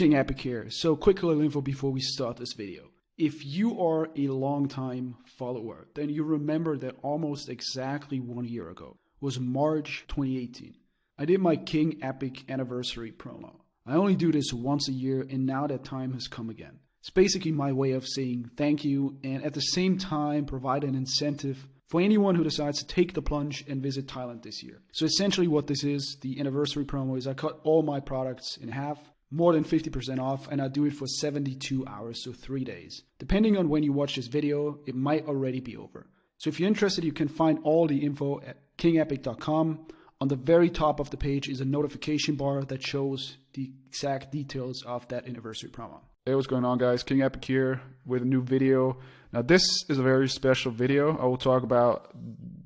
King Epic here. So quick little info before we start this video. If you are a long-time follower, then you remember that almost exactly 1 year ago was March 2018. I did my King Epic anniversary promo. I only do this once a year, and now that time has come again. It's basically my way of saying thank you and at the same time provide an incentive for anyone who decides to take the plunge and visit Thailand this year. So essentially what this is, the anniversary promo, is I cut all my products in half, more than 50% off, and I do it for 72 hours, so 3 days. Depending on when you watch this video, it might already be over. So if you're interested, you can find all the info at kingepic.com. On the very top of the page is a notification bar that shows the exact details of that anniversary promo. Hey, what's going on, guys? King Epic here with a new video. Now this is a very special video. I will talk about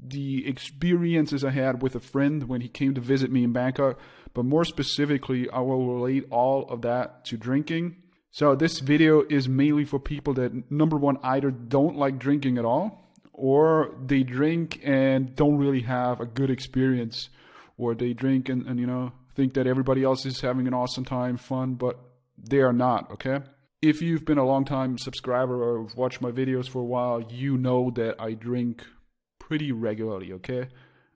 the experiences I had with a friend when he came to visit me in Bangkok, but more specifically I will relate all of that to drinking. So this video is mainly for people that, number one, either don't like drinking at all, or they drink and don't really have a good experience, or they drink and you know, think that everybody else is having an awesome time, fun, but they are not, okay? If you've been a long time subscriber or watched my videos for a while, you know that I drink pretty regularly, okay?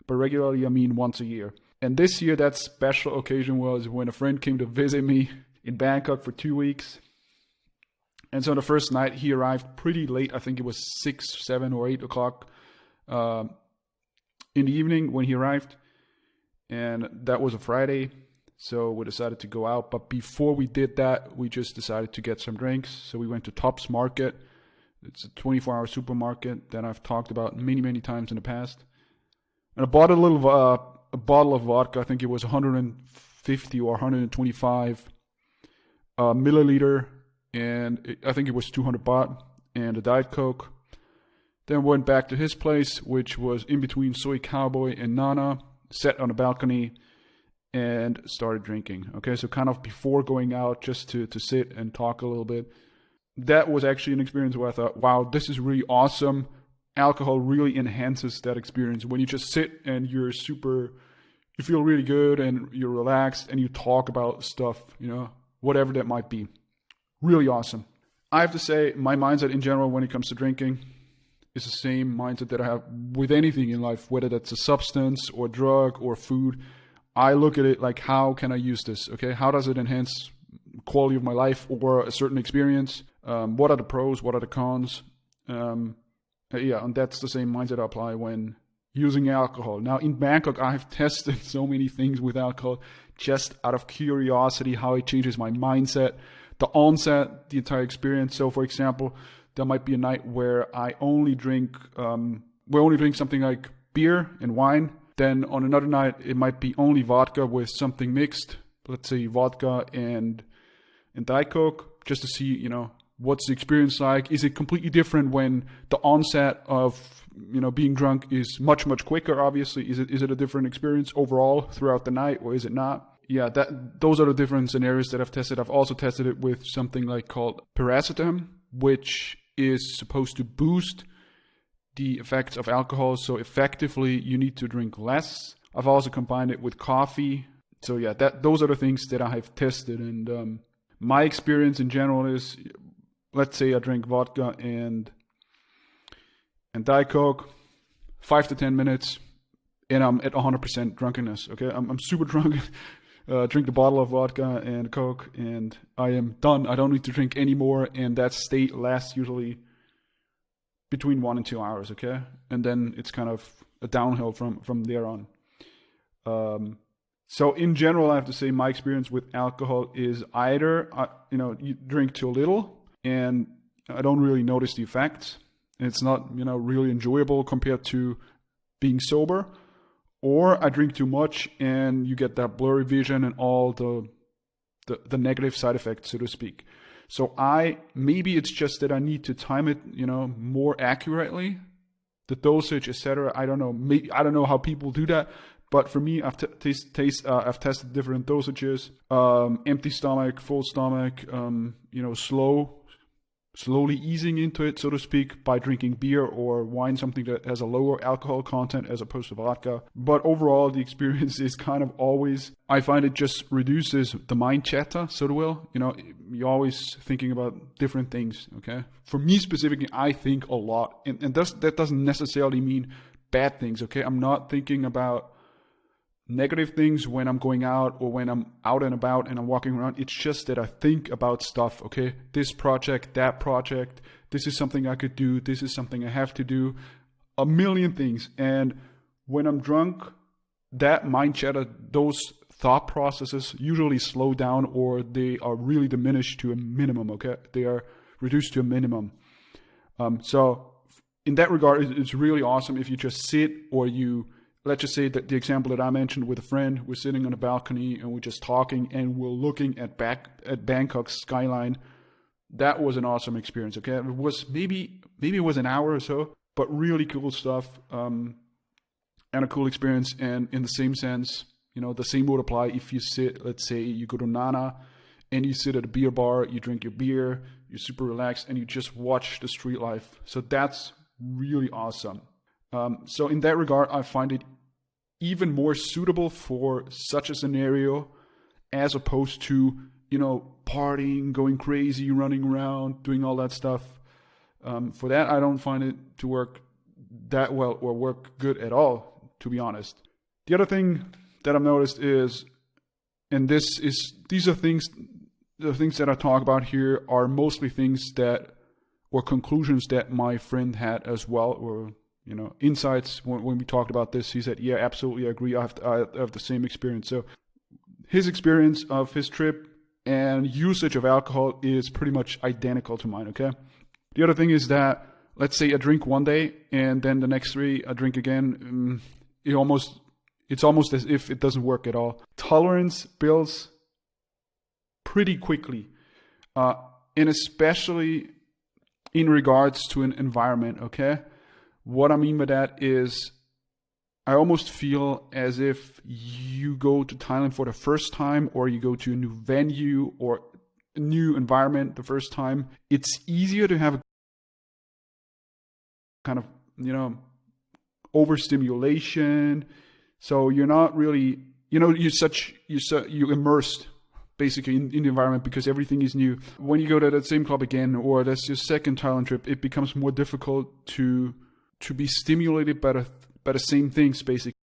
But regularly, I mean once a year. And this year, that special occasion was when a friend came to visit me in Bangkok for 2 weeks. And so the first night, he arrived pretty late. I think it was 6, 7, or 8 o'clock in the evening when he arrived. And that was a Friday. So we decided to go out, but before we did that, we just decided to get some drinks. So we went to Tops Market. It's a 24-hour supermarket that I've talked about many times in the past. And I bought a bottle of vodka. I think it was 150 or 125 milliliter, and I think it was 200 baht, and a Diet Coke. Then went back to his place, which was in between Soy Cowboy and Nana, sat on a balcony and started drinking. Okay, so kind of before going out, just to sit and talk a little bit. That was actually an experience where I thought, wow, this is really awesome. Alcohol really enhances that experience. When you just sit and you feel really good and you're relaxed and you talk about stuff, you know, whatever that might be. Really awesome. I have to say, my mindset in general when it comes to drinking is the same mindset that I have with anything in life, whether that's a substance or drug or food. I look at it like, how can I use this? Okay, how does it enhance quality of my life or a certain experience? What are the pros? What are the cons? Yeah, and that's the same mindset I apply when using alcohol. Now in Bangkok, I've tested so many things with alcohol just out of curiosity, how it changes my mindset, the onset, the entire experience. So for example, there might be a night where I only drink, something like beer and wine. Then on another night, it might be only vodka with something mixed. Let's say vodka and Diet Coke, just to see, you know, what's the experience like. Is it completely different when the onset of, you know, being drunk is much quicker? Obviously, is it a different experience overall throughout the night, or is it not? Yeah, those are the different scenarios that I've tested. I've also tested it with something like called Piracetam, which is supposed to boost the effects of alcohol, so effectively you need to drink less. I've also combined it with coffee. So yeah, those are the things that I have tested, and my experience in general is, let's say I drink vodka and Diet Coke, 5 to 10 minutes, and I'm at 100% drunkenness. Okay, I'm super drunk. Drink the bottle of vodka and Coke, and I am done. I don't need to drink anymore, and that state lasts usually between 1 and 2 hours, okay? And then it's kind of a downhill from there on. So in general, I have to say my experience with alcohol is either, you drink too little and I don't really notice the effects. It's not, really enjoyable compared to being sober, or I drink too much and you get that blurry vision and all the negative side effects, so to speak. So maybe it's just that I need to time it, more accurately, the dosage, etc. I don't know. I don't know how people do that, but for me, I've tested different dosages: empty stomach, full stomach, slow slowly easing into it, so to speak, by drinking beer or wine, something that has a lower alcohol content as opposed to vodka. But overall, the experience is kind of always, I find it just reduces the mind chatter, so to will. You know, you're always thinking about different things, okay? For me specifically, I think a lot. And that doesn't necessarily mean bad things, okay? I'm not thinking about negative things when I'm going out or when I'm out and about and I'm walking around. It's just that I think about stuff, okay? This project, that project, this is something I could do, this is something I have to do, a million things. And when I'm drunk, that mind chatter, those thought processes usually slow down, or they are really diminished to a minimum, okay? They are reduced to a minimum. So in that regard, it's really awesome if you just sit, or you, let's just say that the example that I mentioned with a friend, we're sitting on a balcony and we're just talking and we're looking at Bangkok's skyline. That was an awesome experience. Okay, it was maybe it was an hour or so, but really cool stuff, and a cool experience. And in the same sense, you know, the same would apply if you sit. Let's say you go to Nana and you sit at a beer bar, you drink your beer, you're super relaxed, and you just watch the street life. So that's really awesome. So in that regard, I find it even more suitable for such a scenario, as opposed to, you know, partying, going crazy, running around, doing all that stuff. For that, I don't find it to work that well, or work good at all, to be honest. The other thing that I've noticed is, and these are things, the things that I talk about here are mostly things that, or conclusions that my friend had as well, or, you know, insights when we talked about this. He said, yeah, absolutely, I agree. I have the same experience. So his experience of his trip and usage of alcohol is pretty much identical to mine, okay? The other thing is that, let's say I drink one day and then the next 3 I drink again. It's almost as if it doesn't work at all. Tolerance builds pretty quickly, and especially in regards to an environment, okay? What I mean by that is, I almost feel as if you go to Thailand for the first time, or you go to a new venue or a new environment the first time. It's easier to have a kind of, you know, overstimulation. So you're not really, you know, you immersed basically in the environment because everything is new. When you go to that same club again, or that's your second Thailand trip, it becomes more difficult to be stimulated by the same things, basically.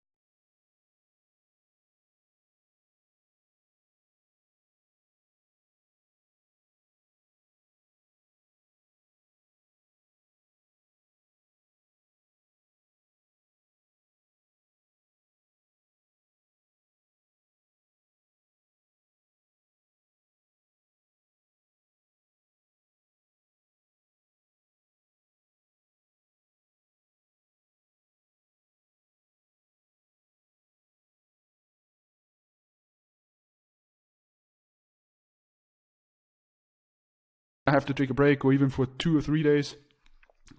I have to take a break, or even for 2 or 3 days.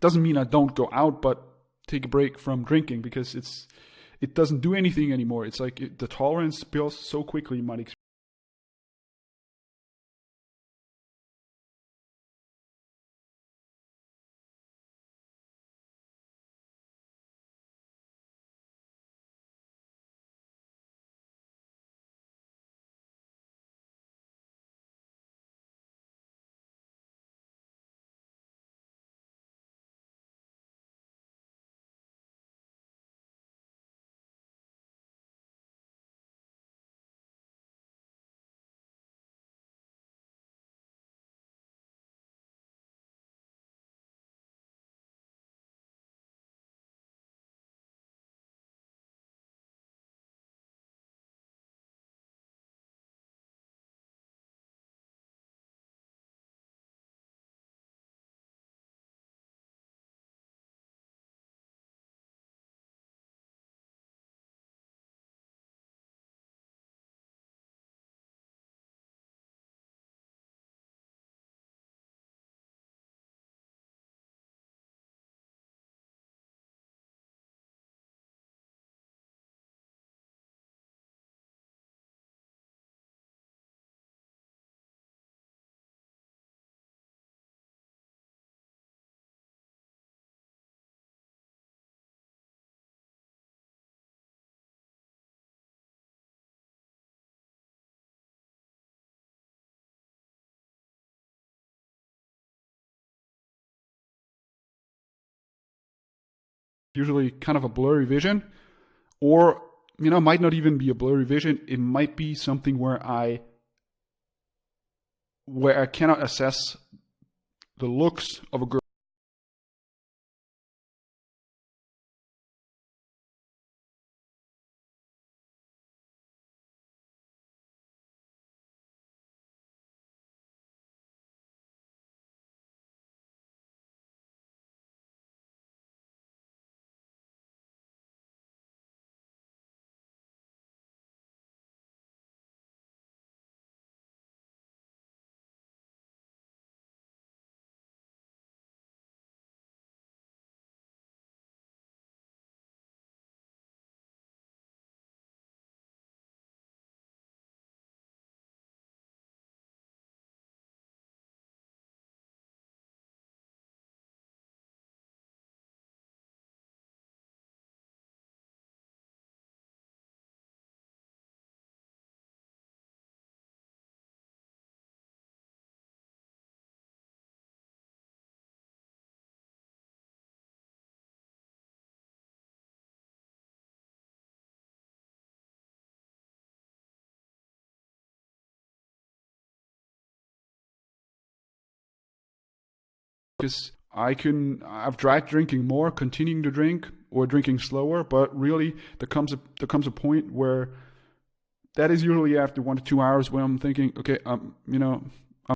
Doesn't mean I don't go out, but take a break from drinking, because it doesn't do anything anymore. It's like the tolerance builds so quickly, you might experience. usually kind of a blurry vision, or, you know, might not even be a blurry vision. It might be something where I cannot assess the looks of a girl. Because I've tried drinking more, continuing to drink, or drinking slower, but really there comes a point where that is usually after 1 to 2 hours when I'm thinking, okay, you know,